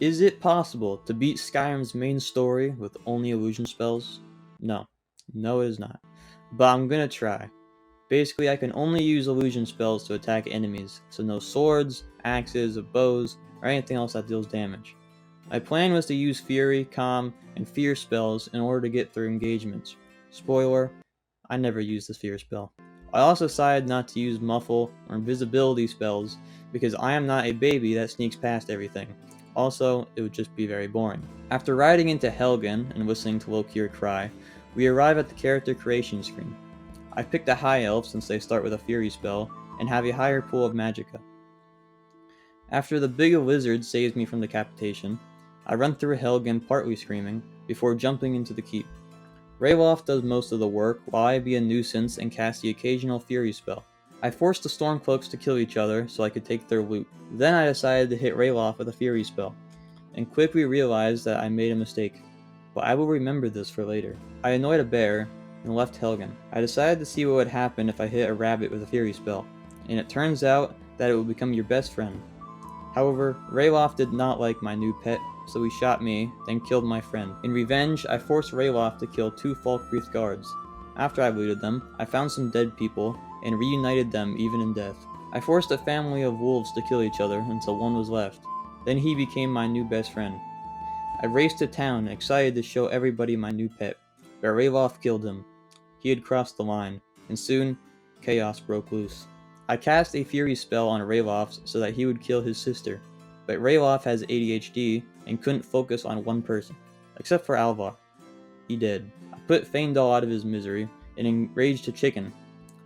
Is it possible to beat Skyrim's main story with only illusion spells? No. No, it is not. But I'm gonna try. Basically, I can only use illusion spells to attack enemies, so no swords, axes, bows, or anything else that deals damage. My plan was to use Fury, Calm, and Fear spells in order to get through engagements. Spoiler, I never used the Fear spell. I also decided not to use Muffle or Invisibility spells because I am not a baby that sneaks past everything. Also, it would just be very boring. After riding into Helgen and listening to Lokir cry, we arrive at the character creation screen. I picked a High Elf since they start with a Fury spell and have a higher pool of Magicka. After the big lizard saves me from decapitation, I run through Helgen partly screaming before jumping into the keep. Rayloff does most of the work while I be a nuisance and cast the occasional Fury spell. I forced the Stormcloaks to kill each other so I could take their loot. Then I decided to hit Rayloff with a Fury spell, and quickly realized that I made a mistake. But I will remember this for later. I annoyed a bear and left Helgen. I decided to see what would happen if I hit a rabbit with a Fury spell, and it turns out that it will become your best friend. However, Rayloff did not like my new pet, so he shot me, then killed my friend. In revenge, I forced Rayloff to kill 2 Falkreath guards. After I looted them, I found some dead people, and reunited them even in death. I forced a family of wolves to kill each other until one was left. Then he became my new best friend. I raced to town, excited to show everybody my new pet, but Rayloff killed him. He had crossed the line, and soon, chaos broke loose. I cast a Fury spell on Rayloff so that he would kill his sister, but Rayloff has ADHD and couldn't focus on one person, except for Alvar. He did. I put Faendal out of his misery and enraged a chicken.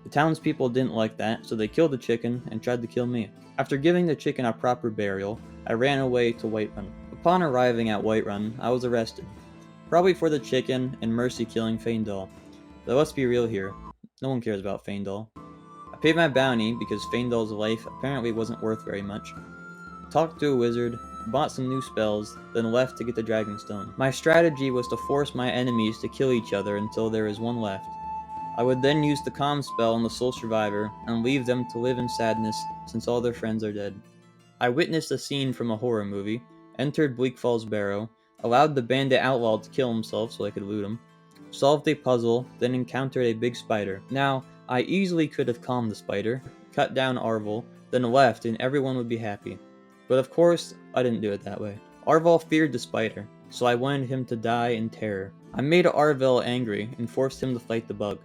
The townspeople didn't like that, so they killed the chicken and tried to kill me. After giving the chicken a proper burial, I ran away to Whiterun. Upon arriving at Whiterun, I was arrested, probably for the chicken and mercy killing Faendal. But let's be real here, no one cares about Faendal. I paid my bounty because Faendal's life apparently wasn't worth very much. Talked to a wizard, bought some new spells, then left to get the Dragonstone. My strategy was to force my enemies to kill each other until there is one left. I would then use the calm spell on the sole survivor and leave them to live in sadness since all their friends are dead. I witnessed a scene from a horror movie, entered Bleak Falls Barrow, allowed the bandit outlaw to kill himself so I could loot him, solved a puzzle, then encountered a big spider. Now, I easily could have calmed the spider, cut down Arvel, then left and everyone would be happy. But of course, I didn't do it that way. Arvel feared the spider, so I wanted him to die in terror. I made Arvel angry and forced him to fight the bug.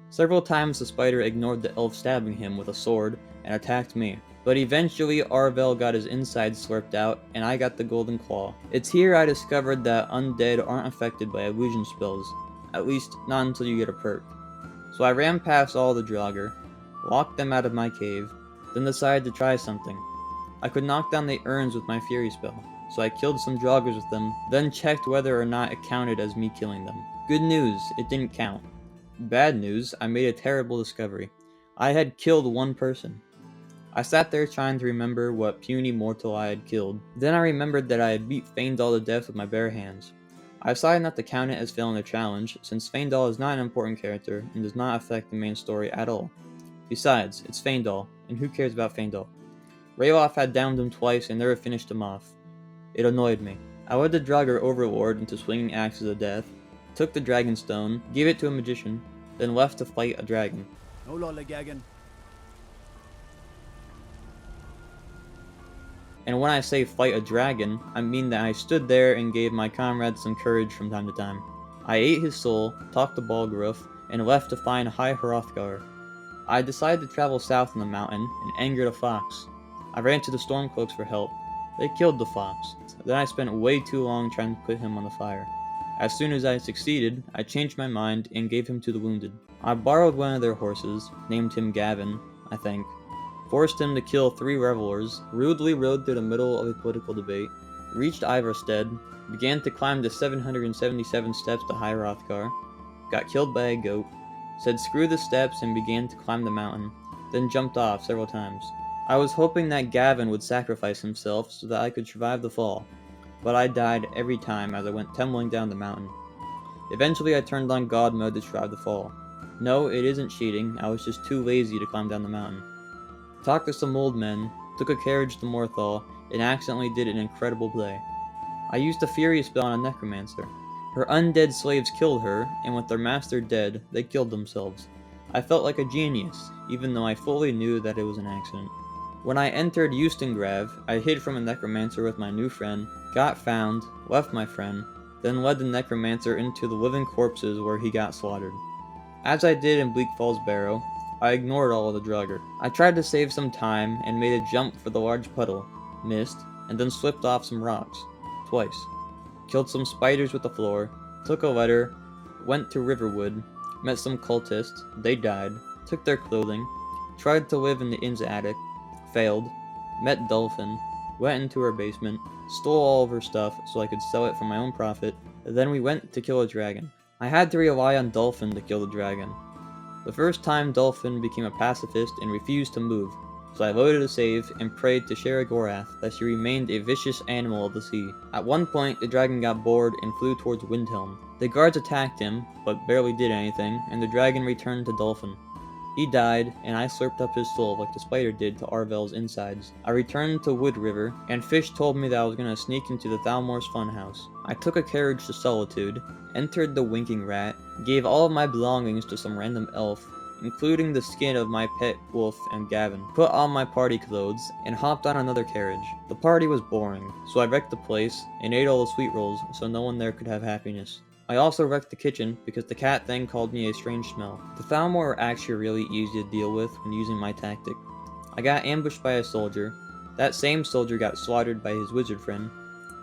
Several times the spider ignored the elf stabbing him with a sword and attacked me. But eventually Arvel got his insides slurped out and I got the golden claw. It's here I discovered that undead aren't affected by illusion spells, at least not until you get a perk. So I ran past all the Draugr, locked them out of my cave, then decided to try something. I could knock down the urns with my Fury spell, so I killed some Draugrs with them, then checked whether or not it counted as me killing them. Good news, it didn't count. Bad news, I made a terrible discovery. I had killed one person. I sat there trying to remember what puny mortal I had killed. Then I remembered that I had beat Faendal to death with my bare hands. I decided not to count it as failing the challenge, since Faendal is not an important character and does not affect the main story at all. Besides, it's Faendal, and who cares about Faendal? Rayloff had downed him twice and never finished him off. It annoyed me. I led the Draugr Overlord into swinging axes of death, took the Dragonstone, gave it to a magician, then left to fight a dragon. No lollygagging. And when I say fight a dragon, I mean that I stood there and gave my comrades some courage from time to time. I ate his soul, talked to Balgruuf, and left to find High Hrothgar. I decided to travel south in the mountain and angered a fox. I ran to the Stormcloaks for help. They killed the fox. Then I spent way too long trying to put him on the fire. As soon as I succeeded, I changed my mind and gave him to the wounded. I borrowed one of their horses, named him Gavin, I think, forced him to kill 3 revelers, rudely rode through the middle of a political debate, reached Ivarstead, began to climb the 777 steps to High Hrothgar, got killed by a goat, said screw the steps and began to climb the mountain, then jumped off several times. I was hoping that Gavin would sacrifice himself so that I could survive the fall, but I died every time as I went tumbling down the mountain. Eventually I turned on God mode to survive the fall. No, it isn't cheating, I was just too lazy to climb down the mountain. Talked to some old men, took a carriage to Morthal, and accidentally did an incredible play. I used a Fury spell on a Necromancer. Her undead slaves killed her, and with their master dead, they killed themselves. I felt like a genius, even though I fully knew that it was an accident. When I entered Eustengrav, I hid from a Necromancer with my new friend, got found, left my friend, then led the Necromancer into the living corpses where he got slaughtered. As I did in Bleak Falls Barrow, I ignored all of the Draugr. I tried to save some time and made a jump for the large puddle, missed, and then slipped off some rocks. Twice. Killed some spiders with the floor, took a letter, went to Riverwood, met some cultists, they died, took their clothing, tried to live in the inn's attic, failed, met Dolphin, went into her basement, stole all of her stuff so I could sell it for my own profit, then we went to kill a dragon. I had to rely on Dolphin to kill the dragon. The first time Dolphin became a pacifist and refused to move, so I loaded a save and prayed to Sherigorath that she remained a vicious animal of the sea. At one point, the dragon got bored and flew towards Windhelm. The guards attacked him, but barely did anything, and the dragon returned to Dolphin. He died, and I slurped up his soul like the spider did to Arvel's insides. I returned to Wood River, and Fish told me that I was going to sneak into the Thalmore's funhouse. I took a carriage to Solitude, entered the Winking Rat, gave all of my belongings to some random elf, including the skin of my pet wolf and Gavin, put on my party clothes, and hopped on another carriage. The party was boring, so I wrecked the place, and ate all the sweet rolls so no one there could have happiness. I also wrecked the kitchen because the cat thing called me a strange smell. The Thalmor are actually really easy to deal with when using my tactic. I got ambushed by a soldier. That same soldier got slaughtered by his wizard friend.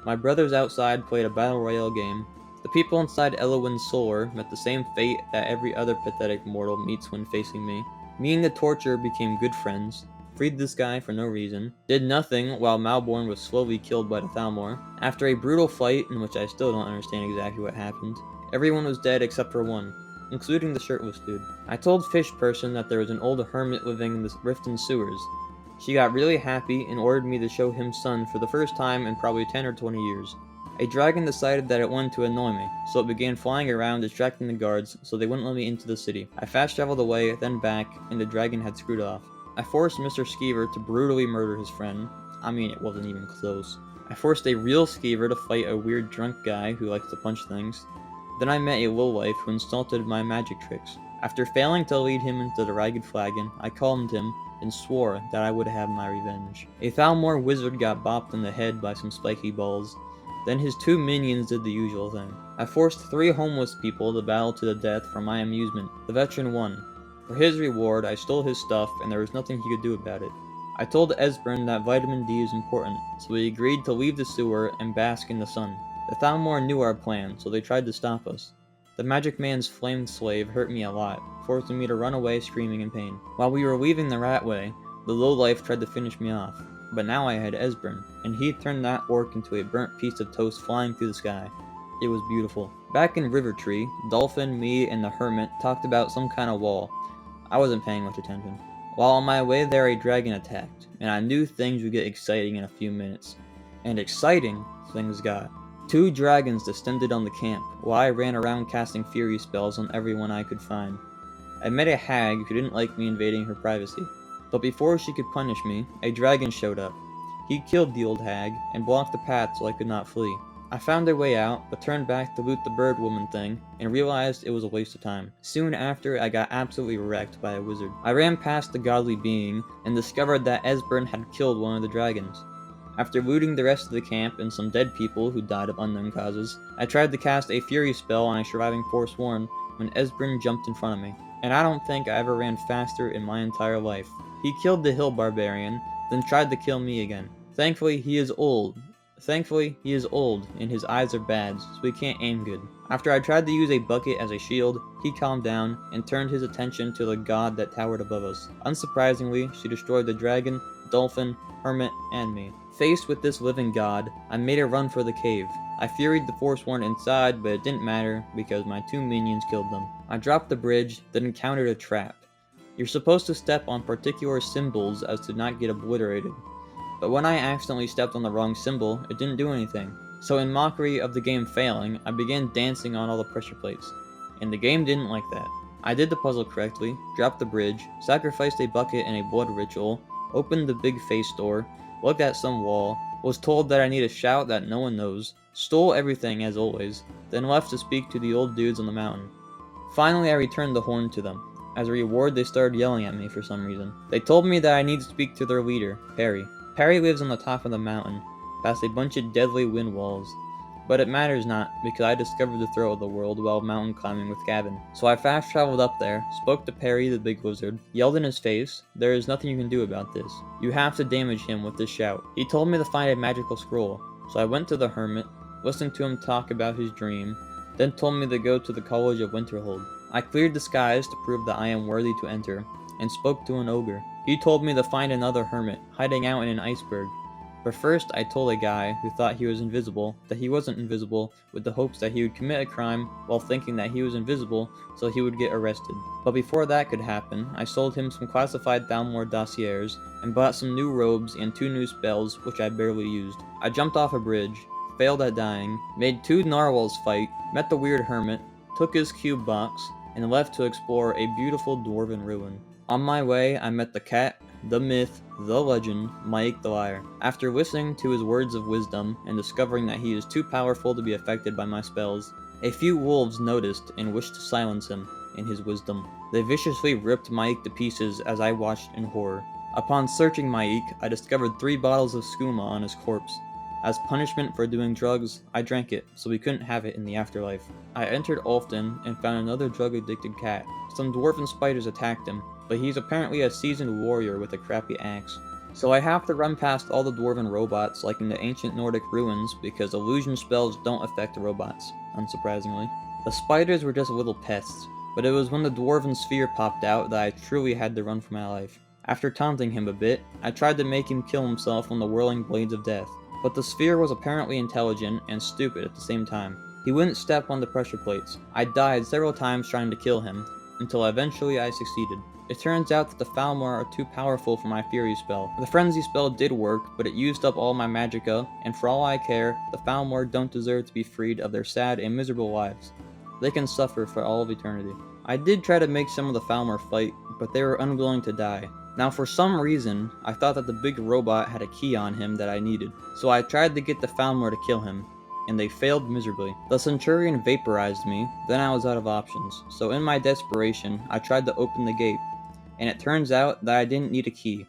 My brothers outside played a battle royale game. The people inside Elowin's Solar met the same fate that every other pathetic mortal meets when facing me. Me and the Torturer became good friends, freed this guy for no reason, did nothing while Malborn was slowly killed by the Thalmor. After a brutal fight, in which I still don't understand exactly what happened, everyone was dead except for one, including the shirtless dude. I told Fish Person that there was an old hermit living in the Riften sewers. She got really happy and ordered me to show him Sun for the first time in probably 10 or 20 years. A dragon decided that it wanted to annoy me, so it began flying around distracting the guards so they wouldn't let me into the city. I fast traveled away, then back, and the dragon had screwed off. I forced Mr. Skeever to brutally murder his friend. I mean, it wasn't even close. I forced a real Skeever to fight a weird drunk guy who likes to punch things. Then I met a lowlife who insulted my magic tricks. After failing to lead him into the Ragged Flagon, I calmed him and swore that I would have my revenge. A Thalmor wizard got bopped in the head by some spiky balls. Then his two minions did the usual thing. I forced 3 homeless people to battle to the death for my amusement. The veteran won. For his reward, I stole his stuff, and there was nothing he could do about it. I told Esbern that vitamin D is important, so he agreed to leave the sewer and bask in the sun. The Thalmor knew our plan, so they tried to stop us. The magic man's flamed slave hurt me a lot, forcing me to run away screaming in pain. While we were leaving the Ratway, the lowlife tried to finish me off. But now I had Esbern, and he turned that orc into a burnt piece of toast flying through the sky. It was beautiful. Back in Rivertree, Dolphin, me, and the hermit talked about some kind of wall. I wasn't paying much attention. While on my way there, a dragon attacked, and I knew things would get exciting in a few minutes. And exciting things got. 2 dragons descended on the camp, while I ran around casting fury spells on everyone I could find. I met a hag who didn't like me invading her privacy. But before she could punish me, a dragon showed up. He killed the old hag, and blocked the path so I could not flee. I found a way out, but turned back to loot the bird woman thing, and realized it was a waste of time. Soon after, I got absolutely wrecked by a wizard. I ran past the godly being, and discovered that Esbern had killed one of the dragons. After looting the rest of the camp and some dead people who died of unknown causes, I tried to cast a fury spell on a surviving Forsworn when Esbern jumped in front of me. And I don't think I ever ran faster in my entire life. He killed the hill barbarian, then tried to kill me again. Thankfully, he is old, and his eyes are bad, so he can't aim good. After I tried to use a bucket as a shield, he calmed down and turned his attention to the god that towered above us. Unsurprisingly, she destroyed the dragon, dolphin, hermit, and me. Faced with this living god, I made a run for the cave. I furied the Forsworn inside, but it didn't matter because my 2 minions killed them. I dropped the bridge, then encountered a trap. You're supposed to step on particular symbols as to not get obliterated. But when I accidentally stepped on the wrong symbol, it didn't do anything. So in mockery of the game failing, I began dancing on all the pressure plates. And the game didn't like that. I did the puzzle correctly, dropped the bridge, sacrificed a bucket and a blood ritual, opened the big face door, looked at some wall, was told that I need a shout that no one knows, stole everything as always, then left to speak to the old dudes on the mountain. Finally, I returned the horn to them. As a reward, they started yelling at me for some reason. They told me that I need to speak to their leader, Perry. Perry lives on the top of the mountain, past a bunch of deadly wind walls. But it matters not, because I discovered the throat of the world while mountain climbing with Gavin. So I fast traveled up there, spoke to Perry the big wizard, yelled in his face, "There is nothing you can do about this. You have to damage him with this shout." He told me to find a magical scroll, so I went to the hermit, listened to him talk about his dream, then told me to go to the College of Winterhold. I cleared the skies to prove that I am worthy to enter, and spoke to an ogre. He told me to find another hermit, hiding out in an iceberg. But first, I told a guy who thought he was invisible that he wasn't invisible, with the hopes that he would commit a crime while thinking that he was invisible so he would get arrested. But before that could happen, I sold him some classified Thalmor dossiers and bought some new robes and 2 new spells which I barely used. I jumped off a bridge, failed at dying, made 2 narwhals fight, met the weird hermit, took his cube box, and left to explore a beautiful dwarven ruin. On my way, I met the cat, the myth, the legend, Mike the Liar. After listening to his words of wisdom and discovering that he is too powerful to be affected by my spells, a few wolves noticed and wished to silence him in his wisdom. They viciously ripped Mike to pieces as I watched in horror. Upon searching Mike, I discovered 3 bottles of skooma on his corpse. As punishment for doing drugs, I drank it, so we couldn't have it in the afterlife. I entered Alfton and found another drug-addicted cat. Some dwarven spiders attacked him, but he's apparently a seasoned warrior with a crappy axe. So I have to run past all the dwarven robots like in the ancient Nordic ruins because illusion spells don't affect robots, unsurprisingly. The spiders were just little pests, but it was when the dwarven sphere popped out that I truly had to run for my life. After taunting him a bit, I tried to make him kill himself on the whirling blades of death. But the sphere was apparently intelligent and stupid at the same time. He wouldn't step on the pressure plates. I died several times trying to kill him, until eventually I succeeded. It turns out that the Thalmor are too powerful for my Fury spell. The Frenzy spell did work, but it used up all my magicka, and for all I care, the Thalmor don't deserve to be freed of their sad and miserable lives. They can suffer for all of eternity. I did try to make some of the Thalmor fight, but they were unwilling to die. Now for some reason, I thought that the big robot had a key on him that I needed, so I tried to get the Thalmor to kill him, and they failed miserably. The Centurion vaporized me, then I was out of options, so in my desperation, I tried to open the gate, and it turns out that I didn't need a key.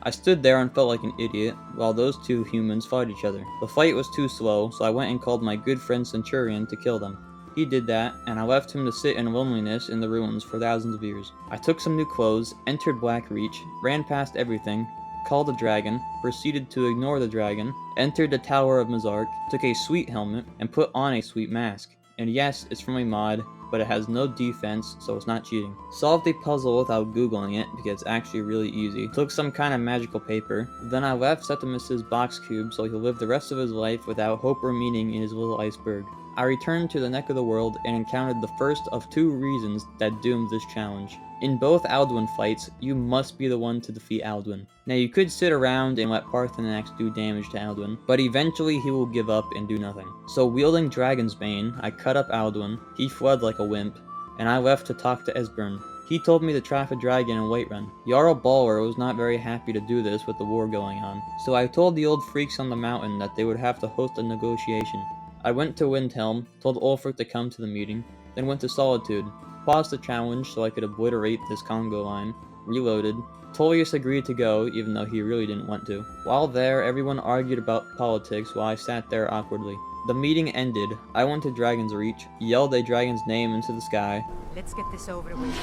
I stood there and felt like an idiot, while those 2 humans fought each other. The fight was too slow, so I went and called my good friend Centurion to kill them. He did that, and I left him to sit in loneliness in the ruins for thousands of years. I took some new clothes, entered Blackreach, ran past everything, called a dragon, proceeded to ignore the dragon, entered the Tower of Mazark, took a sweet helmet, and put on a sweet mask. And yes, it's from a mod, but it has no defense, so it's not cheating. Solved a puzzle without googling it, because it's actually really easy. Took some kind of magical paper. Then I left Septimus's box cube so he'll live the rest of his life without hope or meaning in his little iceberg. I returned to the neck of the world and encountered the first of 2 reasons that doomed this challenge. In both Alduin fights, you must be the one to defeat Alduin. Now you could sit around and let Parthenax do damage to Alduin, but eventually he will give up and do nothing. So wielding Dragon's Bane, I cut up Alduin, he fled like a wimp, and I left to talk to Esbern. He told me to trap a dragon in Whiterun. Jarl Balor was not very happy to do this with the war going on, so I told the old freaks on the mountain that they would have to host a negotiation. I went to Windhelm, told Ulfric to come to the meeting, then went to Solitude, paused the challenge so I could obliterate this Congo line, reloaded. Tullius agreed to go, even though he really didn't want to. While there, everyone argued about politics while I sat there awkwardly. The meeting ended, I went to Dragon's Reach, yelled a dragon's name into the sky, Let's get this over with.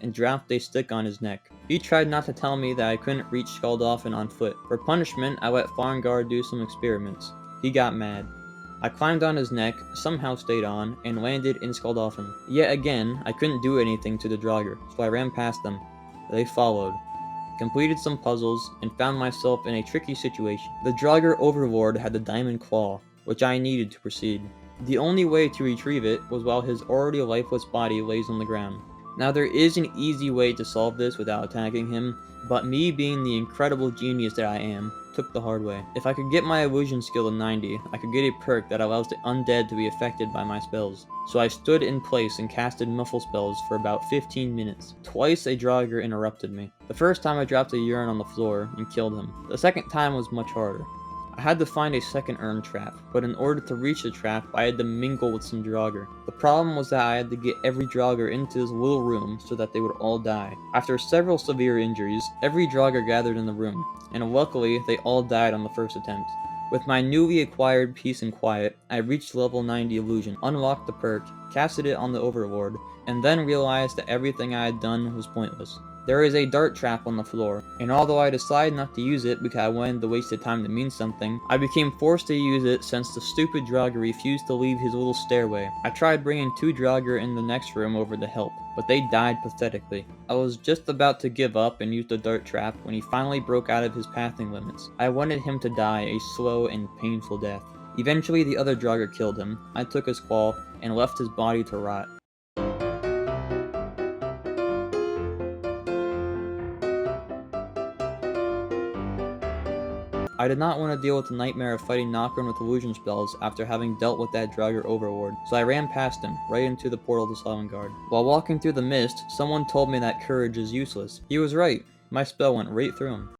and dropped a stick on his neck. He tried not to tell me that I couldn't reach Skuldolphin on foot. For punishment, I let Farngard do some experiments. He got mad. I climbed on his neck, somehow stayed on, and landed in Skuldolphin. Yet again, I couldn't do anything to the Draugr, so I ran past them. They followed. Completed some puzzles, and found myself in a tricky situation. The Draugr Overlord had the Diamond Claw, which I needed to proceed. The only way to retrieve it was while his already lifeless body lays on the ground. Now there is an easy way to solve this without attacking him, but me being the incredible genius that I am, took the hard way. If I could get my illusion skill to 90, I could get a perk that allows the undead to be affected by my spells. So I stood in place and casted muffle spells for about 15 minutes. Twice a Draugr interrupted me. The first time I dropped a urine on the floor and killed him. The second time was much harder. I had to find a second urn trap, but in order to reach the trap, I had to mingle with some Draugr. The problem was that I had to get every Draugr into this little room so that they would all die. After several severe injuries, every Draugr gathered in the room, and luckily, they all died on the first attempt. With my newly acquired peace and quiet, I reached level 90 illusion, unlocked the perk, casted it on the overlord, and then realized that everything I had done was pointless. There is a dart trap on the floor, and although I decided not to use it because I wanted the wasted time to mean something, I became forced to use it since the stupid Draugr refused to leave his little stairway. I tried bringing 2 Draugr in the next room over to help, but they died pathetically. I was just about to give up and use the dart trap when he finally broke out of his pathing limits. I wanted him to die a slow and painful death. Eventually the other Draugr killed him. I took his claw and left his body to rot. I did not want to deal with the nightmare of fighting Nocturne with illusion spells after having dealt with that Draugr overlord, so I ran past him, right into the portal to Sovngarde. While walking through the mist, someone told me that courage is useless. He was right. My spell went right through him.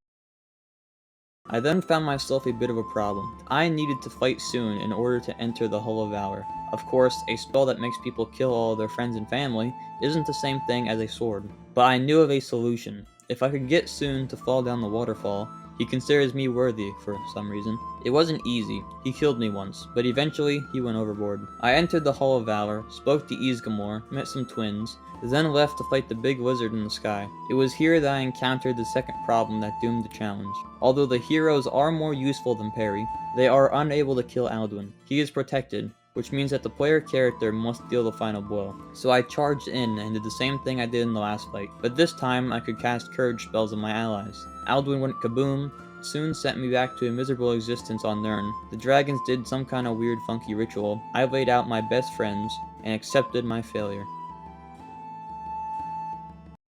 I then found myself a bit of a problem. I needed to fight soon in order to enter the Hull of Valor. Of course, a spell that makes people kill all of their friends and family isn't the same thing as a sword. But I knew of a solution. If I could get Soon to fall down the waterfall, he considers me worthy for some reason. It wasn't easy. He killed me once, but eventually he went overboard. I entered the Hall of Valor, spoke to Ysgramor, met some twins, then left to fight the big lizard in the sky. It was here that I encountered the second problem that doomed the challenge. Although the heroes are more useful than Perry, they are unable to kill Alduin. He is protected, which means that the player character must deal the final blow. So I charged in and did the same thing I did in the last fight, but this time I could cast courage spells on my allies. Alduin went kaboom, Soon sent me back to a miserable existence on Nirn. The dragons did some kind of weird funky ritual. I laid out my best friends and accepted my failure.